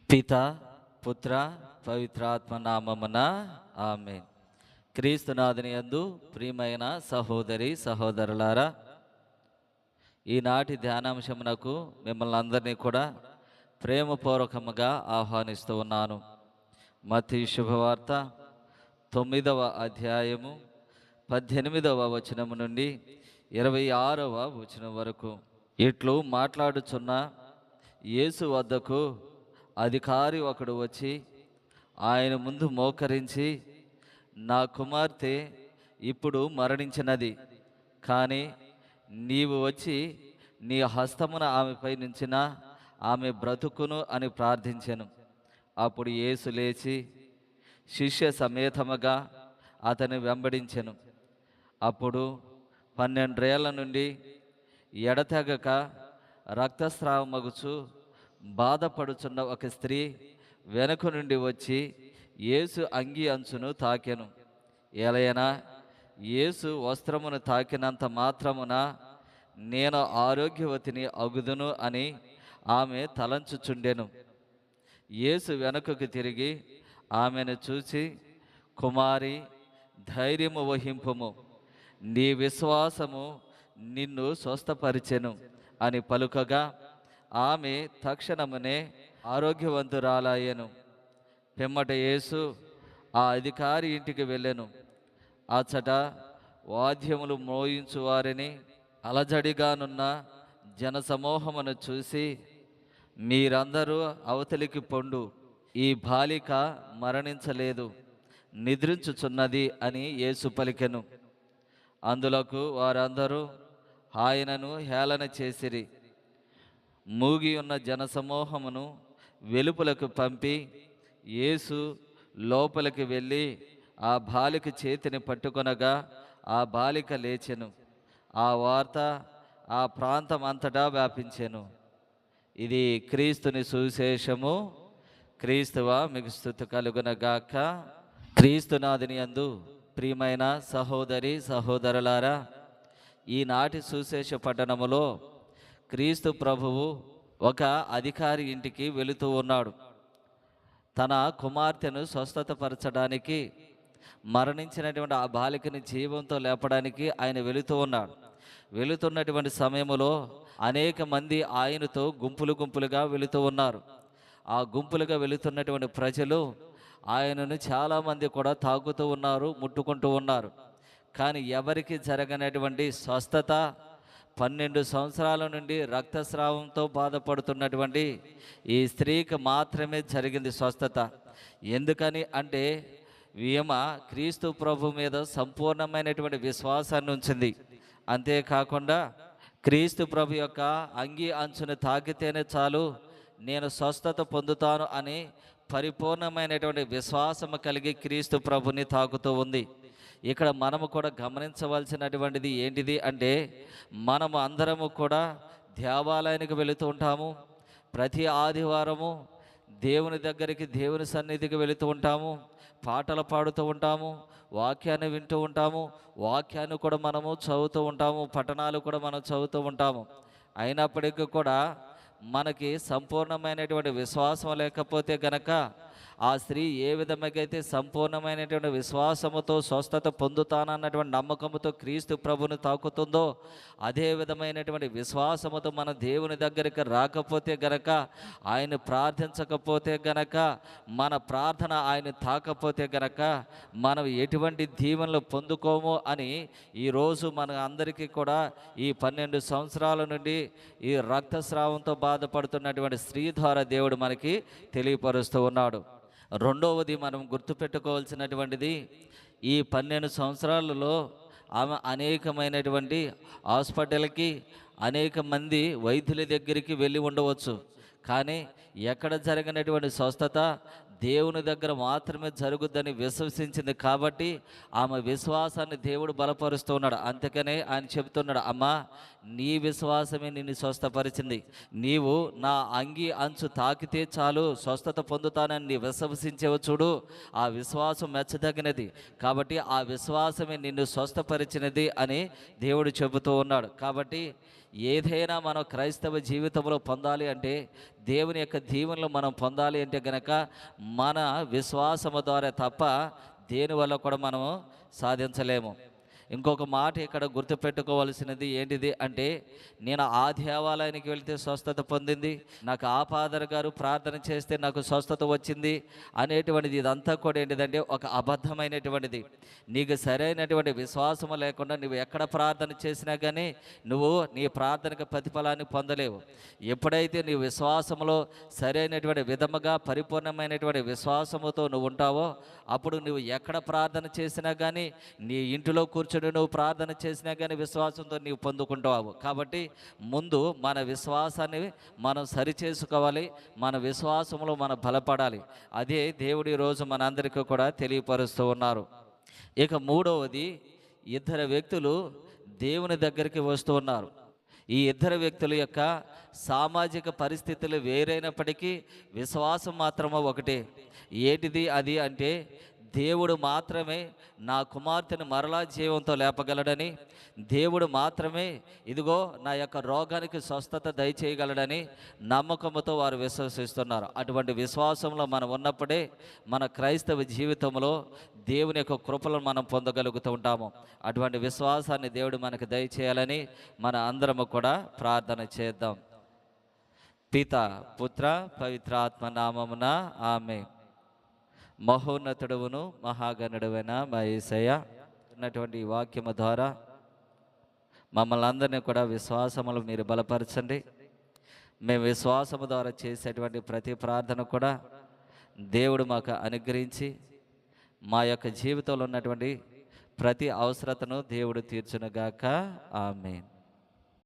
పిత పుత్ర పవిత్రాత్మ నామమున ఆమేన్. క్రీస్తునాథుని యందు ప్రియమైన సహోదరి సహోదరులారా, ఈనాటి ధ్యానాంశమునకు మిమ్మల్ని అందరినీ కూడా ప్రేమపూర్వకముగా ఆహ్వానిస్తూ ఉన్నాను. మత్తయి శుభవార్త 9వ అధ్యాయము 18వ వచనము నుండి 26వ వచనం వరకు. ఇట్లు మాట్లాడుచున్న యేసు వద్దకు అధికారి ఒకడు వచ్చి ఆయన ముందు మోకరించి, నా కుమార్తె ఇప్పుడు మరణించినది, కానీ నీవు వచ్చి నీ హస్తమున ఆమెపై నుంచిన ఆమె బ్రతుకును అని ప్రార్థించెను. అప్పుడు యేసు లేచి శిష్య సమేతముగా అతని వెంబడించెను. అప్పుడు 12 ఏళ్ల నుండి ఎడతెగక రక్తస్రావమగుచు బాధపడుచున్న ఒక స్త్రీ వెనుక నుండి వచ్చి యేసు అంగి అంచును తాకెను. ఏలైనా యేసు వస్త్రమును తాకినంత మాత్రమున నేను ఆరోగ్యవతిని అగుదును అని ఆమె తలంచుచుండెను. యేసు వెనుకకు తిరిగి ఆమెను చూసి, కుమారి, ధైర్యము వహింపుము, నీ విశ్వాసము నిన్ను స్వస్థపరిచెను అని పలుకగా ఆమె తక్షణమునే ఆరోగ్యవంతురాలయ్యెను. పిమ్మట యేసు ఆ అధికారి ఇంటికి వెళ్ళెను. అచ్చట వాద్యములు మోయించు వారిని అలజడిగానున్న జనసమూహమును చూసి, మీరందరూ అవతలికి పొండు, ఈ బాలిక మరణించలేదు, నిద్రించుచున్నది అని యేసు పలికెను. అందులకు వారందరూ ఆయనను హేళన చేసిరి. మూగి ఉన్న జనసమూహమును వెలుపలకు పంపి యేసు లోపలికి వెళ్ళి ఆ బాలిక చేతిని పట్టుకొనగా ఆ బాలిక లేచెను. ఆ వార్త ఆ ప్రాంతం అంతటా వ్యాపించెను. ఇది క్రీస్తుని సువిశేషము. క్రీస్తువా మీకు స్తుతి కలుగునగాక. క్రీస్తునాథుని యందు ప్రియమైన సహోదరి సహోదరులారా, ఈనాటి సువిశేష పట్టణములో క్రీస్తు ప్రభువు ఒక అధికారి ఇంటికి వెళుతూ ఉన్నాడు. తన కుమార్తెను స్వస్థతపరచడానికి, మరణించినటువంటి ఆ బాలికని జీవంతో లేపడానికి ఆయన వెళుతూ ఉన్నాడు. వెళుతున్నటువంటి సమయంలో అనేక మంది ఆయనతో గుంపులు గుంపులుగా వెళుతూ ఉన్నారు. ఆ గుంపులుగా వెళుతున్నటువంటి ప్రజలు ఆయనను చాలామంది కూడా తాకుతూ ఉన్నారు, ముట్టుకుంటూ ఉన్నారు. కానీ ఎవరికి జరగనటువంటి స్వస్థత 12 సంవత్సరాల నుండి రక్తస్రావంతో బాధపడుతున్నటువంటి ఈ స్త్రీకి మాత్రమే జరిగింది స్వస్థత. ఎందుకని అంటే ఈమె క్రీస్తు ప్రభు మీద సంపూర్ణమైనటువంటి విశ్వాసాన్ని ఉంచింది. అంతేకాకుండా క్రీస్తు ప్రభు యొక్క అంగి అంచును తాకితేనే చాలు, నేను స్వస్థత పొందుతాను అని పరిపూర్ణమైనటువంటి విశ్వాసము కలిగి క్రీస్తు ప్రభుని తాకుతూ ఉంది. ఇక్కడ మనము కూడా గమనించవలసినటువంటిది ఏంటిది అంటే, మనము అందరము కూడా దేవాలయానికి వెళుతూ ఉంటాము. ప్రతి ఆదివారము దేవుని దగ్గరికి, దేవుని సన్నిధికి వెళుతూ ఉంటాము. పాటలు పాడుతూ ఉంటాము, వాక్యాన్ని వింటూ ఉంటాము, వాక్యాన్ని కూడా మనము చదువుతూ ఉంటాము, పఠనాలు కూడా మనం చదువుతూ ఉంటాము. అయినప్పటికీ కూడా మనకి సంపూర్ణమైనటువంటి విశ్వాసం లేకపోతే గనక ఆ స్త్రీ ఏ విధంగా అయితే సంపూర్ణమైనటువంటి విశ్వాసముతో స్వస్థత పొందుతానన్నటువంటి నమ్మకంతో క్రీస్తు ప్రభుని తాకుతుందో, అదే విధమైనటువంటి విశ్వాసముతో మన దేవుని దగ్గరికి రాకపోతే గనక, ఆయన ప్రార్థించకపోతే గనక, మన ప్రార్థన ఆయన తాకపోతే గనక మనం ఎటువంటి దీవెనలు పొందుకోము అని ఈరోజు మన అందరికీ కూడా ఈ 12 సంవత్సరాల నుండి ఈ రక్తస్రావంతో బాధపడుతున్నటువంటి స్త్రీ ద్వారా దేవుడు మనకి తెలియపరుస్తూ ఉన్నాడు. రెండవది మనం గుర్తుపెట్టుకోవాల్సినటువంటిది, ఈ 12 సంవత్సరాలలో ఆమె అనేకమైనటువంటి హాస్పిటల్కి, అనేక మంది వైద్యుల దగ్గరికి వెళ్ళి ఉండవచ్చు. కానీ ఎక్కడ జరిగినటువంటి స్వస్థత దేవుని దగ్గర మాత్రమే జరుగుద్దని విశ్వసించింది. కాబట్టి ఆమె విశ్వాసాన్ని దేవుడు బలపరుస్తూ ఉన్నాడు. అందుకనే ఆయన చెబుతున్నాడు, అమ్మా, నీ విశ్వాసమే నిన్ను స్వస్థపరిచింది. నీవు నా అంగి అంచు తాకితే చాలు స్వస్థత పొందుతానని నీ విశ్వసించేవు చూడు, ఆ విశ్వాసం మెచ్చదగినది. కాబట్టి ఆ విశ్వాసమే నిన్ను స్వస్థపరిచినది అని దేవుడు చెబుతూ ఉన్నాడు. కాబట్టి ఏదైనా మనం క్రైస్తవ జీవితంలో పొందాలి అంటే, దేవుని యొక్క దీవెనలు మనం పొందాలి అంటే గనక మన విశ్వాసము ద్వారా తప్ప దేనివల్ల కూడా మనము సాధించలేము. ఇంకొక మాట ఇక్కడ గుర్తుపెట్టుకోవాల్సినది ఏంటిది అంటే, నేను ఆ దేవాలయానికి వెళ్తే స్వస్థత పొందింది, నాకు ఆ ఫాదర్ గారు ప్రార్థన చేస్తే నాకు స్వస్థత వచ్చింది అనేటువంటిది, ఇదంతా కూడా ఏంటిదంటే ఒక అబద్ధమైనటువంటిది. నీకు సరైనటువంటి విశ్వాసము లేకుండా నువ్వు ఎక్కడ ప్రార్థన చేసినా కానీ నువ్వు నీ ప్రార్థనకు ప్రతిఫలాన్ని పొందలేవు. ఎప్పుడైతే నీ విశ్వాసములో సరైనటువంటి విధముగా పరిపూర్ణమైనటువంటి విశ్వాసముతో నువ్వు ఉంటావో, అప్పుడు నువ్వు ఎక్కడ ప్రార్థన చేసినా కానీ, నీ ఇంటిలో కూర్చొని నువ్వు ప్రార్థన చేసినా కానీ విశ్వాసంతో నీవు పొందుకుంటావు. కాబట్టి ముందు మన విశ్వాసాన్ని మనం సరిచేసుకోవాలి, మన విశ్వాసంలో మనం బలపడాలి. అదే దేవుడి రోజు మనందరికీ కూడా తెలియపరుస్తూ ఉన్నారు. ఇక మూడవది, ఇద్దరు వ్యక్తులు దేవుని దగ్గరికి వస్తూ ఉన్నారు. ఈ ఇద్దరు వ్యక్తుల యొక్క సామాజిక పరిస్థితులు వేరైనప్పటికీ విశ్వాసం మాత్రమే ఒకటే. ఏంటిది అది అంటే, దేవుడు మాత్రమే నా కుమార్తెను మరలా జీవంతో లేపగలడని, దేవుడు మాత్రమే ఇదిగో నా యొక్క రోగానికి స్వస్థత దయచేయగలడని నమ్మకంతో వారు విశ్వసిస్తున్నారు. అటువంటి విశ్వాసంలో మనం ఉన్నప్పుడే మన క్రైస్తవ జీవితంలో దేవుని యొక్క కృపలను మనం పొందగలుగుతూ ఉంటాము. అటువంటి విశ్వాసాన్ని దేవుడు మనకు దయచేయాలని మన అందరము కూడా ప్రార్థన చేద్దాం. పిత, పుత్ర, పవిత్ర ఆత్మ నామమున ఆమేన్. మహోన్నతుడును మహాగణుడువైన మా యేసయ్య ఉన్నటువంటి ఈ వాక్యము ద్వారా మమ్మల్ని అందరినీ కూడా విశ్వాసములు మీరు బలపరచండి. మేము విశ్వాసము ద్వారా చేసేటువంటి ప్రతి ప్రార్థన కూడా దేవుడు మాకు అనుగ్రహించి మా యొక్క జీవితంలో ఉన్నటువంటి ప్రతి అవసరతను దేవుడు తీర్చునుగాక. ఆమేన్.